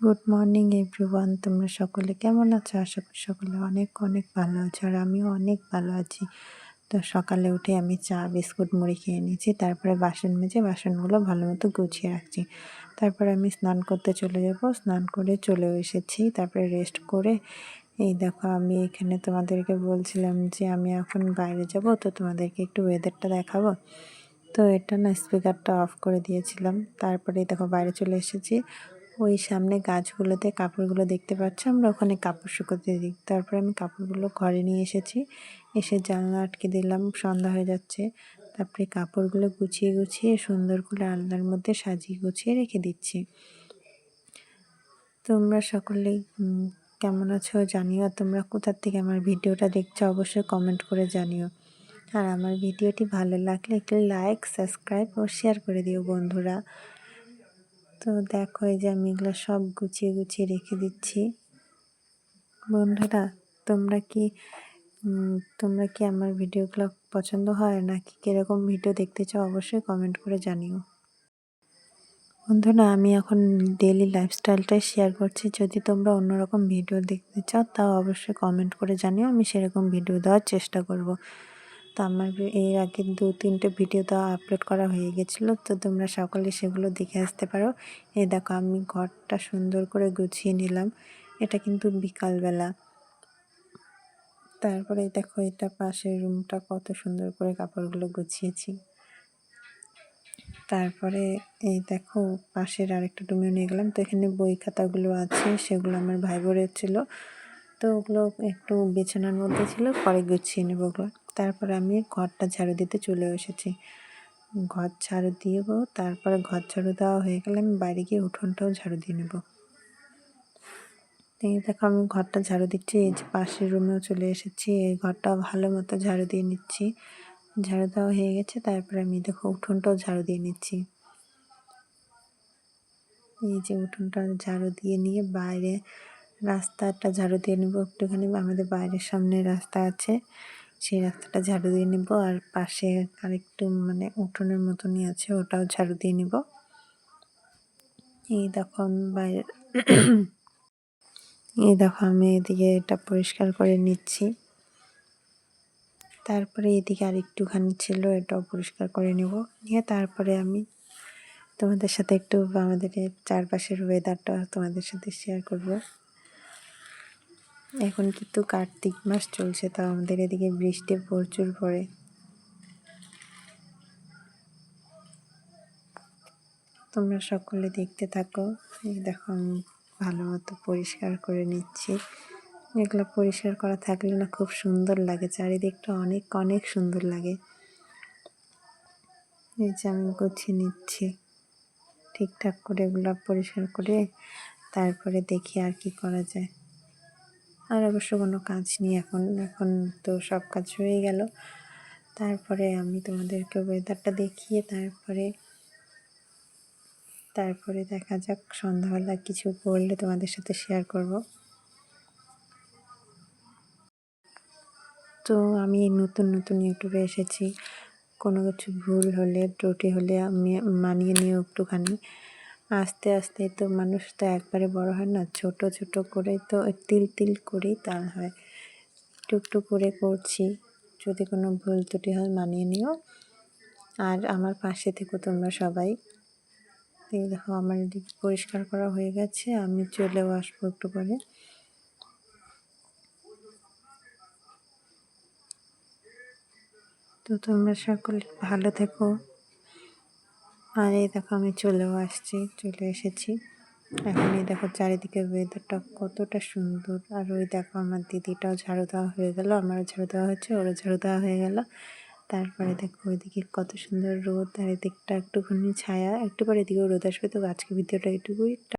Good morning everyone, তোমরা সকলে কেমন আছো? আশা করি সকলে অনেক অনেক ভালো আছো, আর আমিও অনেক ভালো আছি। তো সকালে উঠে আমি চা বিস্কুট মুড়ি খেয়ে নিয়েছি, তারপরে বাসন মেজে বাসনগুলো ভালো মতো গুছিয়ে রাখছি। তারপরে আমি স্নান করতে চলে যাব, স্নান করে চলেও এসেছি। তারপরে রেস্ট করে এই দেখো আমি এখানে তোমাদেরকে বলছিলাম যে আমি এখন বাইরে যাব, তো তোমাদেরকে একটু ওয়েদারটা দেখাবো। তো এটা না স্পিকারটা অফ করে দিয়েছিলাম। তারপরে দেখো বাইরে চলে এসেছি। ওই সামনে গাছগুলোতে কাপড়গুলো দেখতে পাচ্ছ, আমরা ওখানে কাপড় শুকোতে দিই। তারপরে আমি কাপড়গুলো ঘরে নিয়ে এসেছি, এসে জানলা আটকে দিলাম, সন্ধ্যা হয়ে যাচ্ছে। তারপরে কাপড়গুলো গুছিয়ে গুছিয়ে সুন্দর করে আলনার মধ্যে সাজিয়ে গুছিয়ে রেখে দিচ্ছি। তোমরা সকলেই কেমন আছো জানিও, আর তোমরা কোথার থেকে আমার ভিডিওটা দেখছো অবশ্যই কমেন্ট করে জানিও। আর আমার ভিডিওটি ভালো লাগলে একটু লাইক, সাবস্ক্রাইব ও শেয়ার করে দিও বন্ধুরা। তো দেখো এই যে আমি এগুলো সব গুছিয়ে গুছিয়ে রেখে দিচ্ছি। বন্ধুরা তোমরা কি আমার ভিডিওগুলো পছন্দ হয় নাকি কীরকম ভিডিও দেখতে চাও অবশ্যই কমেন্ট করে জানিও। বন্ধুরা আমি এখন ডেইলি লাইফস্টাইলটাই শেয়ার করছি, যদি তোমরা অন্যরকম ভিডিও দেখতে চাও তাও অবশ্যই কমেন্ট করে জানিও, আমি সেরকম ভিডিও দেওয়ার চেষ্টা করব। তো আমার এর আগে 2-3টে ভিডিও দেওয়া আপলোড করা হয়ে গেছিলো, তো তোমরা সকলে সেগুলো দেখে আসতে পারো। এই দেখো আমি ঘরটা সুন্দর করে গুছিয়ে নিলাম, এটা কিন্তু বিকালবেলা। তারপরে দেখো এটা পাশের রুমটা কত সুন্দর করে কাপড়গুলো গুছিয়েছি। তারপরে এই দেখো পাশের আরেকটা রুমে নিয়ে গেলাম, তো এখানে বই খাতাগুলো আছে, সেগুলো আমার ভাই বোনের ছিল, তো ওগুলো একটু বিছানার মধ্যে ছিল, পরে গুছিয়ে নেবো ওগুলো। তারপরে আমি ঘরটা ঝাড়ু দিতে চলে এসেছি, ঘর ঝাড়ু দিব। তারপরে ঘর ঝাড়ু দেওয়া হয়ে গেলে আমি বাইরে গিয়ে উঠোনটাও ঝাড়ু দিয়ে নেবো। এই দেখো আমি ঘরটা ঝাড়ু দিচ্ছি, এই যে পাশের রুমেও চলে এসেছি, এই ঘরটাও ভালো মতো ঝাড়ু দিয়ে নিচ্ছি। ঝাড়ু দেওয়া হয়ে গেছে, তারপরে আমি দেখো উঠোনটাও ঝাড়ু দিয়ে নিচ্ছি। এই যে উঠোনটা ঝাড়ু দিয়ে নিয়ে বাইরে রাস্তাটা ঝাড়ু দিয়ে নেবো একটুখানি, আমাদের বাইরের সামনে রাস্তা আছে, সেই রাস্তাটা ঝাড়ু দিয়ে নেব। আর পাশে আরেকটু মানে উঠোনের মতনই আছে, ওটাও ঝাড়ু দিয়ে নেব। এই দেখো আমি বাইরে এই দেখো আমি এদিকে এটা পরিষ্কার করে নিচ্ছি। তারপরে এদিকে আর একটুখানি ছিল, এটাও পরিষ্কার করে নেব, নিয়ে তারপরে আমি তোমাদের সাথে একটু আমাদের চারপাশের ওয়েদারটা তোমাদের সাথে শেয়ার করব। এখন কিন্তু কার্তিক মাস চলছে, তাও আমাদের এদিকে বৃষ্টি প্রচুর পড়ে। তোমরা সকলে দেখতে থাকো। এই দেখো আমি ভালো মতো পরিষ্কার করে নিচ্ছি। এগুলো পরিষ্কার করা থাকলে না খুব সুন্দর লাগে, চারিদিকটা অনেক অনেক সুন্দর লাগে। এই যে আমি গুছিয়ে নিচ্ছি ঠিকঠাক করে, এগুলো পরিষ্কার করে তারপরে দেখি আর কি করা যায়। আর অবশ্য কোনো কাজ নেই এখন, এখন তো সব কাজ হয়ে গেল। তারপরে আমি তোমাদেরকে ওয়েদারটা দেখিয়ে তারপরে দেখা যাক সন্ধ্যাবেলা কিছু করলে তোমাদের সাথে শেয়ার করব। তো আমি নতুন নতুন ইউটিউবে এসেছি, কোনো কিছু ভুল হলে ত্রুটি হলে আমি মানিয়ে নিও একটুখানি। আস্তে আস্তে তো মানুষ তো একবারে বড় হয় না, ছোট ছোট করে তো তিল তিল করেই তার হয়, একটু একটু করে করছি। যদি কোনো ভুল ত্রুটি হয় মানিয়ে নিও, আর আমার পাশে থেকো তোমরা সবাই। এই দেখো আমার এদিকে পরিষ্কার করা হয়ে গেছে, আমি চলেও আসবো একটু পরে। তো তোমরা সকলে ভালো থেকো। আর এই দেখো আমি চলে এসেছি। এখন এই দেখো চারিদিকে ওয়েদারটা কতটা সুন্দর। আর ওই দেখো আমার দিদিটাও ঝাড়ু দেওয়া হয়ে গেল, আমারও ঝাড়ু দেওয়া হচ্ছে, ওরও ঝাড়ু দেওয়া হয়ে গেল। তারপরে দেখো ওইদিকে কত সুন্দর রোদ, আর এদিকটা একটুখানি ছায়া, একটু পরে এদিকেও রোদ আসবে। তো আজকে ভিডিওটা এটুকুই।